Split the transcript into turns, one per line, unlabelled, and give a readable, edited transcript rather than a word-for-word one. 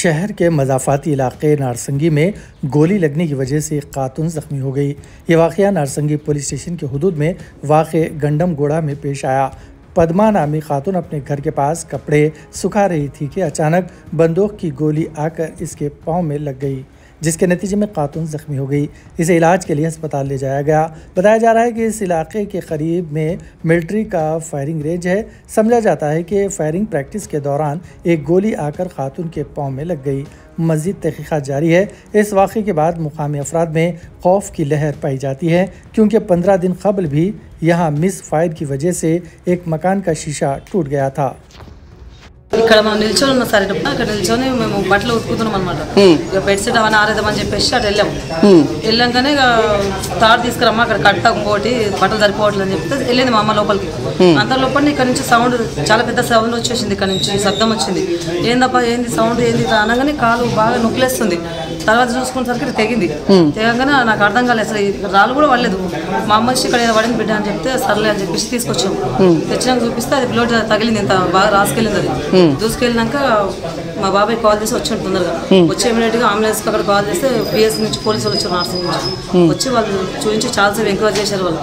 शहर के मज़ाफ़ाती इलाके नारसंगी में गोली लगने की वजह से एक खातून ज़ख्मी हो गई। ये वाक़या नारसंगी पुलिस स्टेशन के हुदूद में वाक़े गंडम गोड़ा में पेश आया। पद्मा नामी खातून अपने घर के पास कपड़े सुखा रही थी कि अचानक बंदूक की गोली आकर इसके पाँव में लग गई, जिसके नतीजे में खातून ज़ख्मी हो गई। इसे इलाज के लिए अस्पताल ले जाया गया। बताया जा रहा है कि इस इलाके के करीब में मिलिट्री का फायरिंग रेंज है। समझा जाता है कि फायरिंग प्रैक्टिस के दौरान एक गोली आकर खातून के पाँव में लग गई। मज़ीद तहक़ीक़ात जारी है। इस वाक़े के बाद मुकामी अफराद में खौफ की लहर पाई जाती है, क्योंकि 15 दिन कबल भी यहाँ मिस फायर की वजह से एक मकान का शीशा टूट गया था।
ఇక్కడ మనం నిల్చొని ఉన్న సార్ అక్కడ నిల్చొని మేము బట్టలు ఉతుకుతున్నాం అన్నమాట. ఇక బెడ్ షీట్ అవన్నీ ఆరేద్దామని చెప్పేసి అటు వెళ్ళాము. వెళ్ళాకనే ఇక తాడు తీసుకురమ్మా అక్కడ కట్ట ఇంకోటి బట్టలు సరిపోవట్లేదు అని చెప్తే వెళ్ళింది మా అమ్మ లోపలికి. అంత లోపల ఇక్కడ నుంచి సౌండ్ చాలా పెద్ద సౌండ్ వచ్చేసింది, ఇక్కడ నుంచి శబ్దం వచ్చింది. ఏందబ్బా ఏంది సౌండ్ ఏంది అనగానే కాలు బాగా నొక్కిలేస్తుంది. తర్వాత చూసుకునేసరికి తెగింది. తెగంగానే నాకు అర్థం కాలేదు, అసలు రాళ్ళు కూడా పడలేదు. మా అమ్మ వచ్చి ఇక్కడ ఏదో పడింది బిడ్డ అని చెప్తే సర్లే అని చెప్పేసి తీసుకొచ్చాము. తెచ్చినాక చూపిస్తే అది బ్లడ్ తగిలింది, ఇంత బాగా రాసుకెళ్ళింది. అది దూసుకెళ్ళినాక మా బాబాయ్ కాల్ చేసి వచ్చి తొందరగా వచ్చి ఇమీడియట్గా అంబులెన్స్కి అక్కడ కాల్ చేస్తే పిఎస్ నుంచి పోలీసు వాళ్ళు వచ్చారు, నర్సింగ్ నుంచి వచ్చి వాళ్ళు చూపించి చాలాసేపు ఎంక్వైరీ చేశారు వాళ్ళు.